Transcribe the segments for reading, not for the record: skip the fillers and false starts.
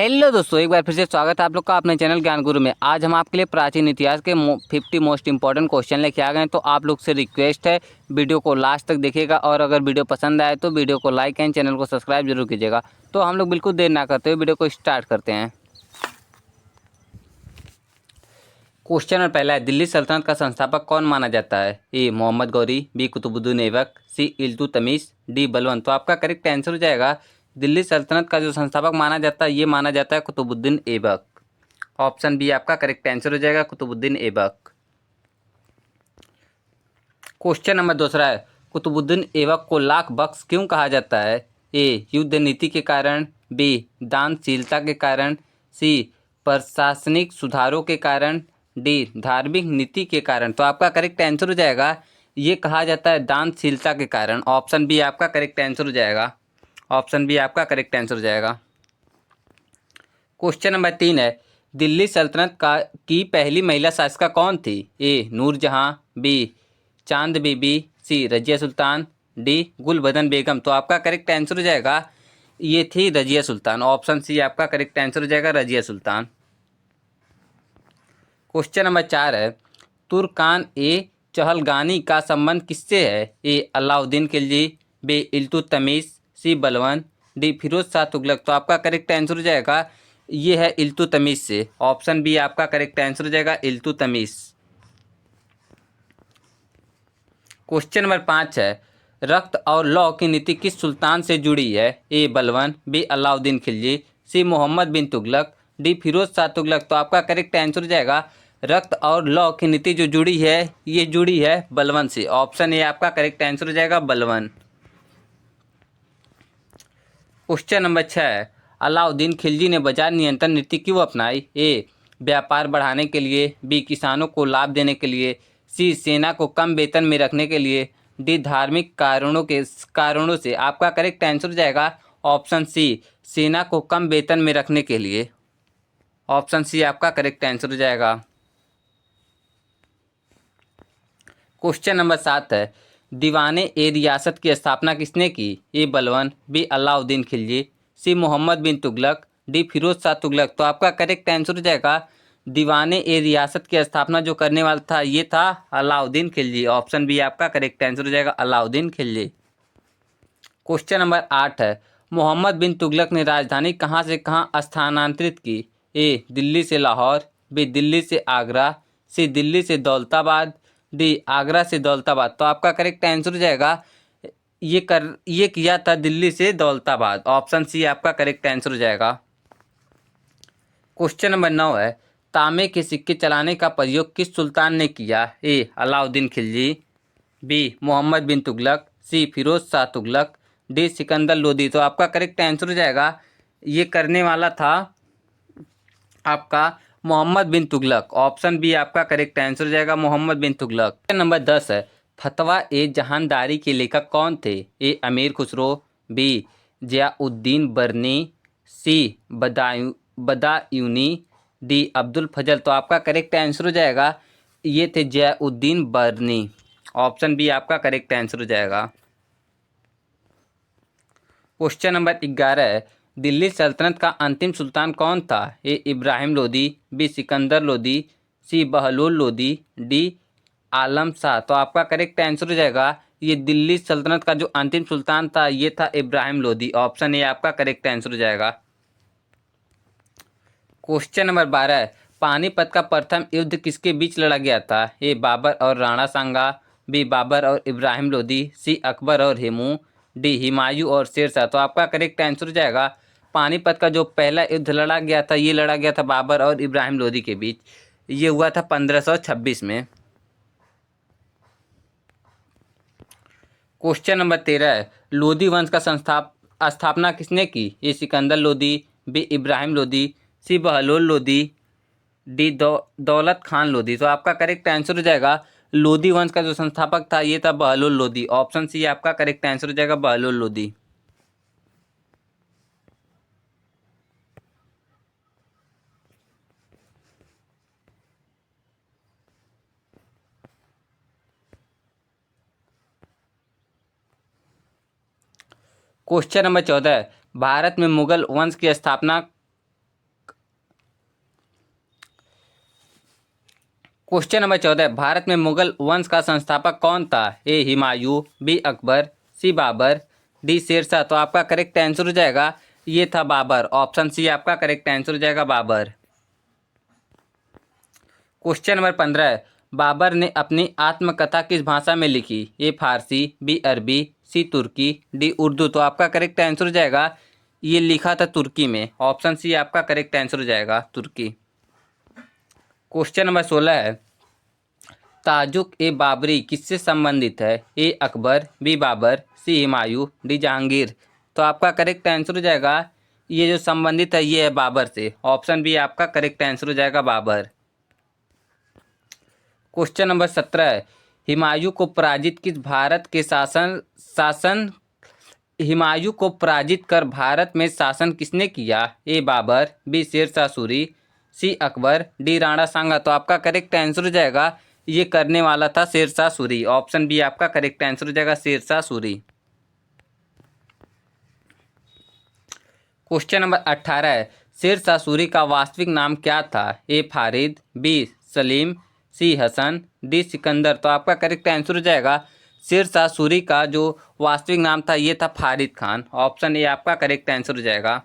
Hello दोस्तों, एक बार फिर से स्वागत है आप लोग का अपने चैनल ज्ञान गुरु में। आज हम आपके लिए प्राचीन इतिहास के 50 मोस्ट इंपॉर्टेंट क्वेश्चन लेके आ गए हैं। तो आप लोग से रिक्वेस्ट है, वीडियो को लास्ट तक देखिएगा और अगर वीडियो पसंद आए तो वीडियो को लाइक एंड चैनल को सब्सक्राइब जरूर कीजिएगा। तो हम लोग बिल्कुल देर ना करते हुए वीडियो को स्टार्ट करते हैं। क्वेश्चन नंबर पहला है, दिल्ली सल्तनत का संस्थापक कौन माना जाता है? ए मोहम्मद गौरी, बी कुतुबुद्दीन ऐबक, सी इल्तुतमिश, डी बलवंत। तो आपका करेक्ट आंसर हो जाएगा, दिल्ली सल्तनत का जो संस्थापक माना जाता है ये माना जाता है कुतुबुद्दीन ऐबक। ऑप्शन बी आपका करेक्ट आंसर हो जाएगा, कुतुबुद्दीन ऐबक। क्वेश्चन नंबर दूसरा है, कुतुबुद्दीन ऐबक को लाख बख्श क्यों कहा जाता है? ए युद्ध नीति के कारण, बी दानशीलता के कारण, सी प्रशासनिक सुधारों के कारण, डी धार्मिक नीति के कारण। तो आपका करेक्ट आंसर हो जाएगा, ये कहा जाता है दानशीलता के कारण। ऑप्शन बी आपका करेक्ट आंसर हो जाएगा। ऑप्शन बी आपका करेक्ट आंसर हो जाएगा। क्वेश्चन नंबर 3 है, दिल्ली सल्तनत का की पहली महिला शासिका कौन थी? ए नूरजहां, बी चांद बीबी, सी रजिया सुल्तान, डी गुलबदन बेगम। तो आपका करेक्ट आंसर हो जाएगा, ये थी रजिया सुल्तान। ऑप्शन सी आपका करेक्ट आंसर हो जाएगा, रजिया सुल्तान। क्वेश्चन नंबर 4 है, तुर्कान ए चहलगानी का संबंध किससे है? ए अलाउद्दीन खिलजी, बी इल्तुतमिश, सी बलवंत, डी फिरोज शाह तुगलक। तो आपका करेक्ट आंसर हो जाएगा, ये है इल्तुतमिश से। ऑप्शन बी आपका करेक्ट आंसर हो जाएगा, इल्तुतमिश। क्वेश्चन नंबर 5 है, रक्त और लौ की नीति किस सुल्तान से जुड़ी है? ए बलवंत, बी अलाउद्दीन खिलजी, सी मोहम्मद बिन तुगलक, डी फिरोज शाह तुगलक। तो आपका करेक्ट आंसर हो जाएगा, रक्त और लौ की नीति जो जुड़ी है ये जुड़ी है बलवंत से। ऑप्शन ए आपका करेक्ट आंसर हो जाएगा, बलवंत। क्वेश्चन नंबर 6 है, अलाउद्दीन खिलजी ने बाजार नियंत्रण नीति क्यों अपनाई? ए व्यापार बढ़ाने के लिए, बी किसानों को लाभ देने के लिए, सी सेना को कम वेतन में रखने के लिए, डी धार्मिक कारणों से। आपका करेक्ट आंसर हो जाएगा, ऑप्शन सी सेना को कम वेतन में रखने के लिए। ऑप्शन सी आपका करेक्ट आंसर हो जाएगा। क्वेश्चन नंबर 7 है, दीवाने ए रियासत की स्थापना किसने की? ए बलवंत, बी अलाउद्दीन खिलजी, सी मोहम्मद बिन तुगलक, डी फिरोज शाह तुगलक। तो आपका करेक्ट आंसर हो जाएगा, दीवाने ए रियासत की स्थापना जो करने वाला था ये था अलाउद्दीन खिलजी। ऑप्शन बी आपका करेक्ट आंसर हो जाएगा, अलाउद्दीन खिलजी। क्वेश्चन नंबर 8 है, मोहम्मद बिन तुगलक ने राजधानी कहाँ से कहाँ स्थानांतरित की? ए दिल्ली से लाहौर, बी दिल्ली से आगरा, सी दिल्ली से दौलताबाद, डी आगरा से दौलताबाद। तो आपका करेक्ट आंसर हो जाएगा, ये किया था दिल्ली से दौलताबाद। ऑप्शन सी आपका करेक्ट आंसर हो जाएगा। क्वेश्चन नंबर 9 है, तांबे के सिक्के चलाने का प्रयोग किस सुल्तान ने किया? ए अलाउद्दीन खिलजी, बी मोहम्मद बिन तुगलक, सी फिरोज शाह तुगलक, डी सिकंदर लोदी। तो आपका करेक्ट आंसर हो जाएगा, ये करने वाला था आपका मोहम्मद बिन तुगलक। ऑप्शन बी आपका करेक्ट आंसर हो जाएगा, मोहम्मद बिन तुगलक। क्वेश्चन नंबर 10 है, फतवा ए जहानदारी के लेखक कौन थे? ए अमीर खुसरो, बी जियाउद्दीन बरनी, सी बदायूनी, डी अब्दुल फजल। तो आपका करेक्ट आंसर हो जाएगा, ये थे जियाउद्दीन बरनी। ऑप्शन बी आपका करेक्ट आंसर हो जाएगा। क्वेश्चन नंबर 11 है, दिल्ली सल्तनत का अंतिम सुल्तान कौन था? ए इब्राहिम लोदी, बी सिकंदर लोदी, सी बहलोल लोदी, डी आलम शाह। तो आपका करेक्ट आंसर हो जाएगा, ये दिल्ली सल्तनत का जो अंतिम सुल्तान था ये था इब्राहिम लोदी। ऑप्शन ए आपका करेक्ट आंसर हो जाएगा। क्वेश्चन नंबर 12 है, पानीपत का प्रथम युद्ध किसके बीच लड़ा गया था? ए बाबर और राणा सांगा, बी बाबर और इब्राहिम लोदी, सी अकबर और हेमू, डी हुमायूं और शेरशाह। तो आपका करेक्ट आंसर हो जाएगा, पानीपत का जो पहला युद्ध लड़ा गया था ये लड़ा गया था बाबर और इब्राहिम लोदी के बीच। ये हुआ था 1526 में। क्वेश्चन नंबर 13 है, लोदी वंश का स्थापना किसने की? ए सिकंदर लोदी, बी इब्राहिम लोदी, सी बहलोल लोदी, डी दौलत खान लोदी। तो आपका करेक्ट आंसर हो जाएगा, लोदी वंश का जो संस्थापक था ये था बहलोल लोदी। ऑप्शन सी आपका करेक्ट आंसर हो जाएगा, बहलोल लोदी। क्वेश्चन नंबर 14 है, भारत में मुगल वंश की स्थापना क्वेश्चन नंबर 14, भारत में मुगल वंश का संस्थापक कौन था? ए हुमायूं, बी अकबर, सी बाबर, डी शेरशाह। तो आपका करेक्ट आंसर हो जाएगा ये था बाबर। ऑप्शन सी आपका करेक्ट आंसर हो जाएगा बाबर। क्वेश्चन नंबर 15, बाबर ने अपनी आत्मकथा किस भाषा में लिखी? ए फारसी, बी अरबी, सी तुर्की, डी उर्दू। तो आपका करेक्ट आंसर हो जाएगा ये लिखा था तुर्की में। ऑप्शन सी आपका करेक्ट आंसर हो जाएगा तुर्की। क्वेश्चन नंबर 16 है, ताजुक ए बाबरी किससे संबंधित है? ए अकबर, बी बाबर, सी हुमायूं, डी जहांगीर। तो आपका करेक्ट आंसर हो जाएगा ये जो संबंधित है ये है बाबर से। ऑप्शन बी आपका करेक्ट आंसर हो जाएगा बाबर। क्वेश्चन नंबर 17 है, हुमायूं को पराजित किस भारत के शासन हुमायूं को पराजित कर भारत में शासन किसने किया? ए बाबर, बी शेरशाह सूरी, सी अकबर, डी राणा सांगा। तो आपका करेक्ट आंसर हो जाएगा ये करने वाला था शेरशाह सूरी। ऑप्शन बी आपका करेक्ट आंसर हो जाएगा शेरशाह सूरी। क्वेश्चन नंबर 18 है, शेरशाह सूरी का वास्तविक नाम क्या था? ए फारिद, बी सलीम, सी हसन, डी सिकंदर। तो आपका करेक्ट आंसर हो जाएगा शेरशाह सूरी का जो वास्तविक नाम था ये था फारिद खान। ऑप्शन ए आपका करेक्ट आंसर हो जाएगा।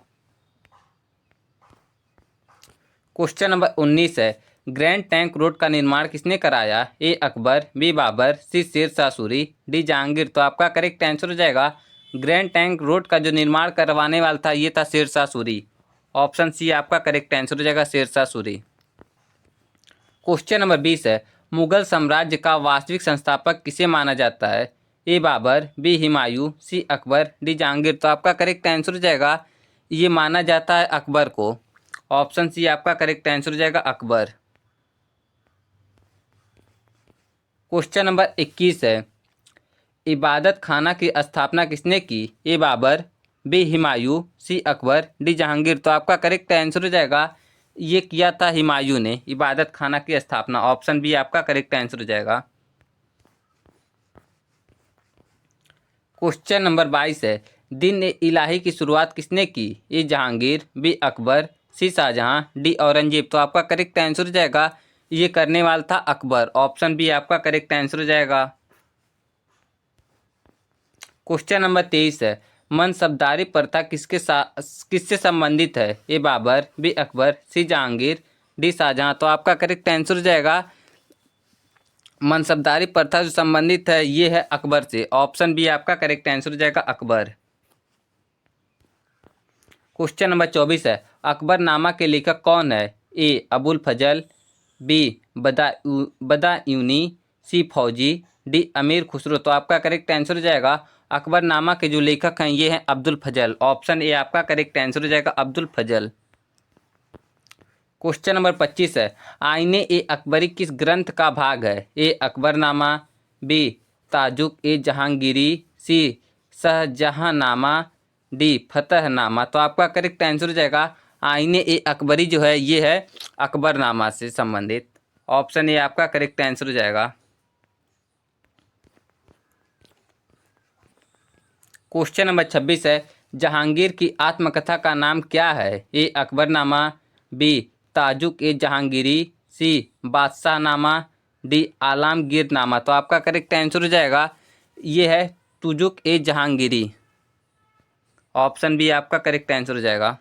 क्वेश्चन नंबर 19 है, ग्रैंड टैंक रोड का निर्माण किसने कराया? ए अकबर, बी बाबर, सी शेरशाह सूरी, डी जहांगीर। तो आपका करेक्ट आंसर हो जाएगा ग्रैंड टैंक रोड का जो निर्माण करवाने वाला था ये था शेरशाह सूरी। ऑप्शन सी आपका करेक्ट आंसर हो जाएगा शेरशाह सूरी। क्वेश्चन नंबर 20 है, मुगल साम्राज्य का वास्तविक संस्थापक किसे माना जाता है? ए बाबर, बी हुमायूं, सी अकबर, डी जहांगीर। तो आपका करेक्ट आंसर हो जाएगा ये माना जाता है अकबर को। ऑप्शन सी आपका करेक्ट आंसर हो जाएगा अकबर। क्वेश्चन नंबर 21 है, इबादत खाना की स्थापना किसने की? ए बाबर, बी हुमायूं, सी अकबर, डी जहांगीर। तो आपका करेक्ट आंसर हो जाएगा ये किया था हुमायूं ने इबादत खाना की स्थापना। ऑप्शन बी आपका करेक्ट आंसर हो जाएगा। क्वेश्चन नंबर 22 है, दिन ए इलाही की शुरुआत किसने की? ए जहांगीर, बी अकबर, सी शाहजहां, डी औरंगजेब। तो आपका करेक्ट आंसर हो जाएगा ये करने वाला था अकबर। ऑप्शन बी आपका करेक्ट आंसर हो जाएगा। क्वेश्चन नंबर 23 है, मनसबदारी प्रथा किससे संबंधित है? ए बाबर, बी अकबर, सी जहांगीर, डी शाहजहां। तो आपका करेक्ट आंसर हो जाएगा मनसबदारी प्रथा जो संबंधित है ये है अकबर से। ऑप्शन बी आपका करेक्ट आंसर हो जाएगा अकबर। क्वेश्चन नंबर 24 है, अकबरनामा के लेखक कौन है? ए अबुल फजल, बी बदायूनी, सी फौजी, डी अमीर खुसरो। तो आपका करेक्ट आंसर हो जाएगा अकबरनामा के जो लेखक हैं ये हैं अब्दुल फजल। ऑप्शन ए आपका करेक्ट आंसर हो जाएगा अब्दुल फजल। क्वेश्चन नंबर 25 है, आईने ए अकबरी किस ग्रंथ का भाग है? ए अकबरनामा, बी ताजुक ए जहांगीरी, सी शाहजहांनामा, डी फतहनामा। तो आपका करेक्ट आंसर हो जाएगा आईने ए अकबरी जो है ये है अकबरनामा से संबंधित। ऑप्शन ए आपका करेक्ट आंसर हो जाएगा। क्वेश्चन नंबर 26 है, जहांगीर की आत्मकथा का नाम क्या है? ए अकबरनामा, बी ताजुक ए जहांगीरी, सी बादशाहनामा, डी आलमगीरनामा। तो आपका करेक्ट आंसर हो जाएगा ये है तुजुक ए जहांगीरी। ऑप्शन बी आपका करेक्ट आंसर हो जाएगा।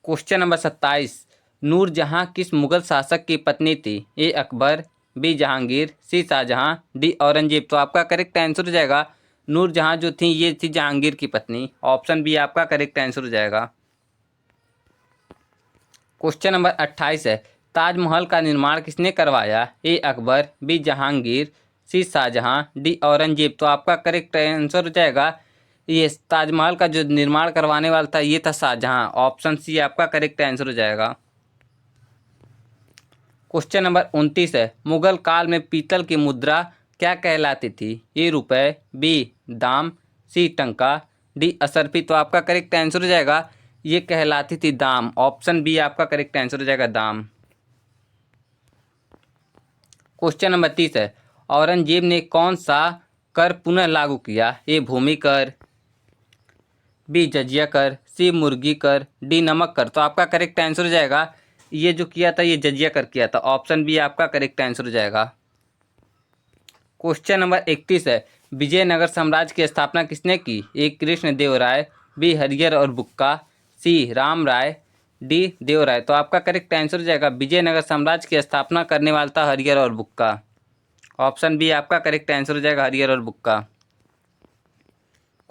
क्वेश्चन नंबर 27, नूरजहां किस मुगल शासक की पत्नी थी? ए अकबर, बी जहांगीर, सी शाहजहां, डी औरंगजेब। तो आपका करेक्ट आंसर हो जाएगा नूरजहां जो थी ये थी जहांगीर की पत्नी। ऑप्शन बी आपका करेक्ट आंसर हो जाएगा। क्वेश्चन नंबर 28 है, ताजमहल का निर्माण किसने करवाया? ए अकबर, बी जहांगीर, सी शाहजहां, डी औरंगजेब। तो आपका करेक्ट आंसर हो जाएगा ये ताजमहल का जो निर्माण करवाने वाला था ये था शाहजहां। ऑप्शन सी आपका करेक्ट आंसर हो जाएगा। क्वेश्चन नंबर 29 है, मुगल काल में पीतल की मुद्रा क्या कहलाती थी? ए रुपए, बी दाम, सी टंका, डी असरफी। तो आपका करेक्ट आंसर हो जाएगा ये कहलाती थी दाम। ऑप्शन बी आपका करेक्ट आंसर हो जाएगा दाम। क्वेश्चन नंबर 30 है, औरंगजेब ने कौन सा कर पुनः लागू किया? ए भूमि कर, बी जजिया कर, सी मुर्गी कर, डी नमक कर। तो आपका करेक्ट आंसर हो जाएगा ये जो किया था ये जजिया कर किया था। ऑप्शन बी आपका करेक्ट आंसर हो जाएगा। क्वेश्चन नंबर 31 है, विजयनगर साम्राज्य की स्थापना किसने की? ए कृष्ण देव राय, बी हरिहर और बुक्का, सी राम राय, डी देव राय। तो आपका करेक्ट आंसर हो जाएगा विजयनगर साम्राज्य की स्थापना करने वाला था हरिहर और बुक्का। ऑप्शन बी आपका करेक्ट आंसर हो जाएगा हरिहर और बुक्का।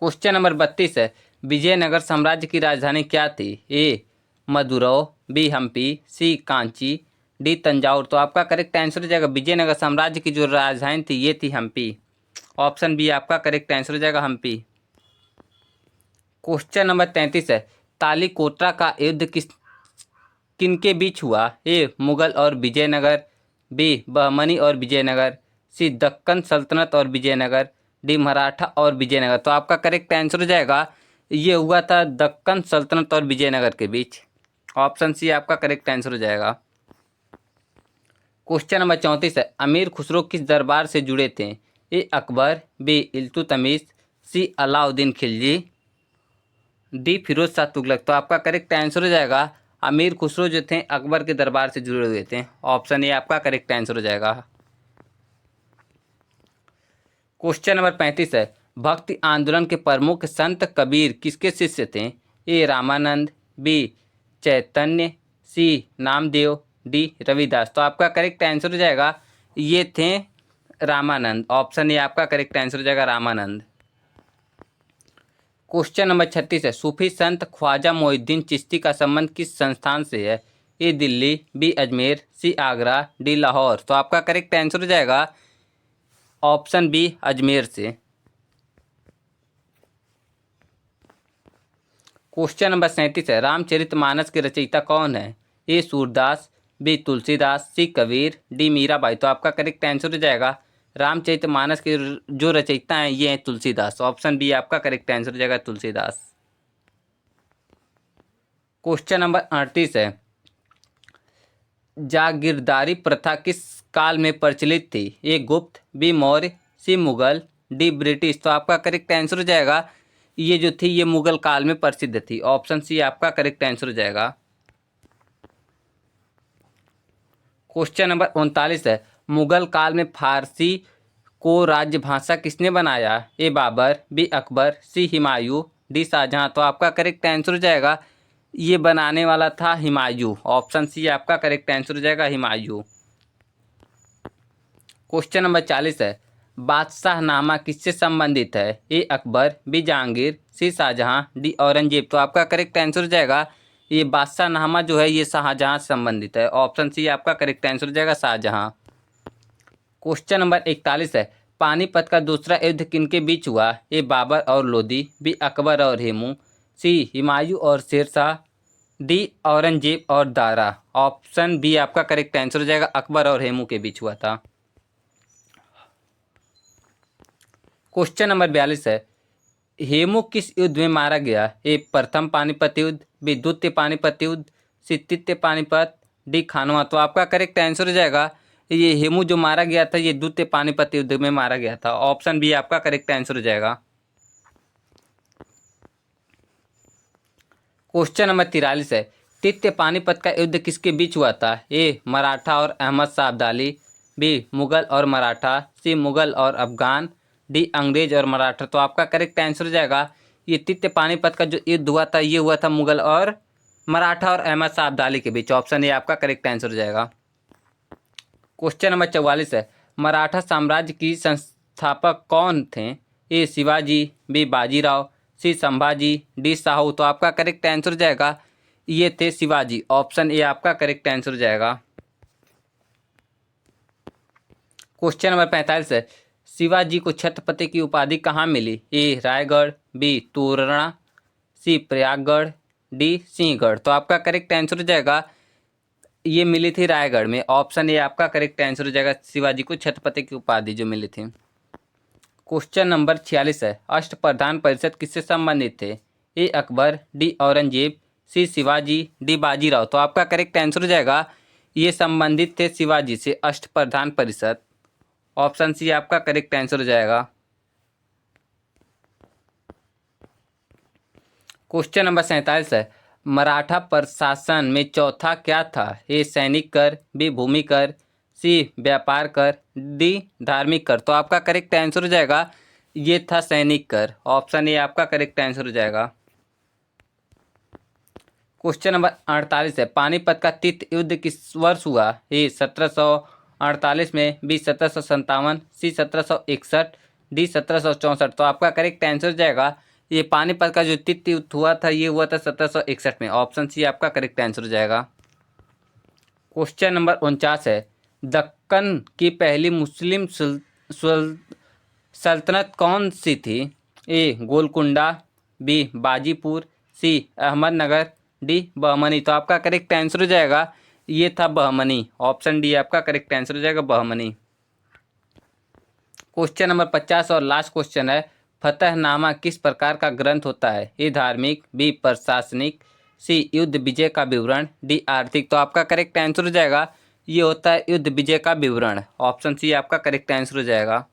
क्वेश्चन नंबर 32 है, विजयनगर साम्राज्य की राजधानी क्या थी? ए मदुरै, बी हम्पी, सी कांची, डी तंजावुर। तो आपका करेक्ट आंसर हो जाएगा विजयनगर साम्राज्य की जो राजधानी थी ये थी हम्पी। ऑप्शन बी आपका करेक्ट आंसर हो जाएगा हम्पी। क्वेश्चन नंबर 33 है, तालीकोटा का युद्ध किनके बीच हुआ? ए मुगल और विजयनगर, बी बहमनी और विजयनगर, सी दक्कन सल्तनत और विजयनगर, डी मराठा और विजयनगर। तो आपका करेक्ट आंसर हो जाएगा ये हुआ था दक्कन सल्तनत और विजयनगर के बीच। ऑप्शन सी आपका करेक्ट आंसर हो जाएगा। क्वेश्चन नंबर 34 है, अमीर खुसरो किस दरबार से जुड़े थे? ए अकबर, बी इल्तुतमिश, सी अलाउद्दीन खिलजी, डी फिरोज शाह तुगलक। तो आपका करेक्ट आंसर हो जाएगा अमीर खुसरो जो थे अकबर के दरबार से जुड़े हुए थे। ऑप्शन ए आपका करेक्ट आंसर हो जाएगा। क्वेश्चन नंबर 35 है, भक्ति आंदोलन के प्रमुख संत कबीर किसके शिष्य थे? ए रामानंद, बी चैतन्य, सी नामदेव, डी रविदास। तो आपका करेक्ट आंसर हो जाएगा ये थे रामानंद। ऑप्शन ए आपका करेक्ट आंसर हो जाएगा रामानंद। क्वेश्चन नंबर 36 है, सूफी संत ख्वाजा मोइनुद्दीन चिश्ती का संबंध किस संस्थान से है? ए दिल्ली, बी अजमेर, सी आगरा, डी लाहौर। तो आपका करेक्ट आंसर हो जाएगा ऑप्शन बी अजमेर से। क्वेश्चन नंबर 37 है, रामचरितमानस के रचयिता कौन है? ए सूरदास, बी तुलसीदास, सी कबीर, डी मीराबाई। तो आपका करेक्ट आंसर हो जाएगा रामचरितमानस के जो रचयिता हैं ये हैं तुलसीदास। ऑप्शन बी आपका करेक्ट आंसर हो जाएगा तुलसीदास। क्वेश्चन नंबर 38 है, जागीरदारी प्रथा किस काल में प्रचलित थी? ए गुप्त, बी मौर्य, सी मुगल, डी ब्रिटिश। तो आपका करेक्ट आंसर हो जाएगा ये जो थी ये मुगल काल में प्रसिद्ध थी। ऑप्शन सी आपका करेक्ट आंसर हो जाएगा। क्वेश्चन नंबर 39 है, मुगल काल में फारसी को राजभाषा किसने बनाया? ए बाबर, बी अकबर, सी हुमायूं, डी शाहजहां। तो आपका करेक्ट आंसर हो जाएगा ये बनाने वाला था हुमायूं। ऑप्शन सी आपका करेक्ट आंसर हो जाएगा हुमायूं। क्वेश्चन नंबर 40 है, बादशाहनामा किससे संबंधित है? ए अकबर, बी जहांगीर, सी शाहजहां, डी औरंगजेब। तो आपका करेक्ट आंसर हो जाएगा ये बादशाहनामा जो है ये शाहजहां से संबंधित है। ऑप्शन सी आपका करेक्ट आंसर हो जाएगा शाहजहां। क्वेश्चन नंबर 41 है, पानीपत का दूसरा युद्ध किनके बीच हुआ? ए बाबर और लोदी, बी अकबर और हेमू, सी हुमायूं और शेरशाह, डी औरंगजेब और दारा। ऑप्शन बी आपका करेक्ट आंसर हो जाएगा अकबर और हेमू के बीच हुआ था। क्वेश्चन नंबर 42 है, हेमू किस युद्ध में मारा गया? ए प्रथम पानीपत युद्ध, बी द्वितीय पानीपत युद्ध, सी तृतीय पानीपत, डी खानवा। तो आपका करेक्ट आंसर हो जाएगा ये हेमू जो मारा गया था ये द्वितीय पानीपत युद्ध में मारा गया था। ऑप्शन बी आपका करेक्ट आंसर हो जाएगा। क्वेश्चन नंबर 43 है, तृतीय पानीपत का युद्ध किसके बीच हुआ था? ए मराठा और अहमद शाह अब्दाली, बी मुगल और मराठा, सी मुगल और अफगान, डी अंग्रेज और मराठा। तो आपका करेक्ट आंसर हो जाएगा ये तृतीय पानीपत का जो युद्ध हुआ था ये हुआ था मुगल और मराठा और अहमद शाह अब्दाली के बीच। ऑप्शन ए आपका करेक्ट आंसर हो जाएगा। क्वेश्चन नंबर 44 है, मराठा साम्राज्य की संस्थापक कौन थे? ए शिवाजी, बी बाजीराव, सी संभाजी, डी साहू। तो आपका करेक्ट आंसर हो जाएगा ये थे शिवाजी। ऑप्शन ए आपका करेक्ट आंसर हो जाएगा। क्वेश्चन नंबर 45 है, शिवाजी को छत्रपति की उपाधि कहाँ मिली? ए रायगढ़, बी तोरना, सी प्रयागगढ़, डी सिंहगढ़। तो आपका करेक्ट आंसर हो जाएगा ये मिली थी रायगढ़ में। ऑप्शन ए आपका करेक्ट आंसर हो जाएगा शिवाजी को छत्रपति की उपाधि जो मिली थी। क्वेश्चन नंबर 46 है, अष्टप्रधान परिषद किससे संबंधित थे? ए अकबर, डी औरंगजेब, सी शिवाजी, डी बाजीराव। तो आपका करेक्ट आंसर हो जाएगा ये संबंधित थे शिवाजी से अष्टप्रधान परिषद। ऑप्शन सी आपका करेक्ट आंसर हो जाएगा। क्वेश्चन नंबर 47 है, मराठा प्रशासन में चौथा क्या था? ए सैनिक कर, बी भूमि कर, सी व्यापार कर, डी धार्मिक कर। तो आपका करेक्ट आंसर हो जाएगा ये था सैनिक कर। ऑप्शन ए आपका करेक्ट आंसर हो जाएगा। क्वेश्चन नंबर 48 है, पानीपत का तीर्थ युद्ध किस वर्ष हुआ? ए 1748 में, बी 1757, सी 1761, डी 1764। तो आपका करेक्ट आंसर हो जाएगा ये पानीपत का जो तीर्थ युद्ध हुआ था ये हुआ था 1761 में। ऑप्शन सी आपका करेक्ट आंसर हो जाएगा। क्वेश्चन नंबर 49 है, दक्कन की पहली मुस्लिम सल्तनत कौन सी थी? ए गोलकुंडा, बी बाजीपुर, सी अहमदनगर, डी बहमनी। तो आपका करेक्ट आंसर हो जाएगा ये था बहमनी। ऑप्शन डी आपका करेक्ट आंसर हो जाएगा बहमनी। क्वेश्चन नंबर 50 और लास्ट क्वेश्चन है, फतहनामा किस प्रकार का ग्रंथ होता है? ए धार्मिक, बी प्रशासनिक, सी युद्ध विजय का विवरण, डी आर्थिक। तो आपका करेक्ट आंसर हो जाएगा ये होता है युद्ध विजय का विवरण। ऑप्शन सी आपका करेक्ट आंसर हो जाएगा।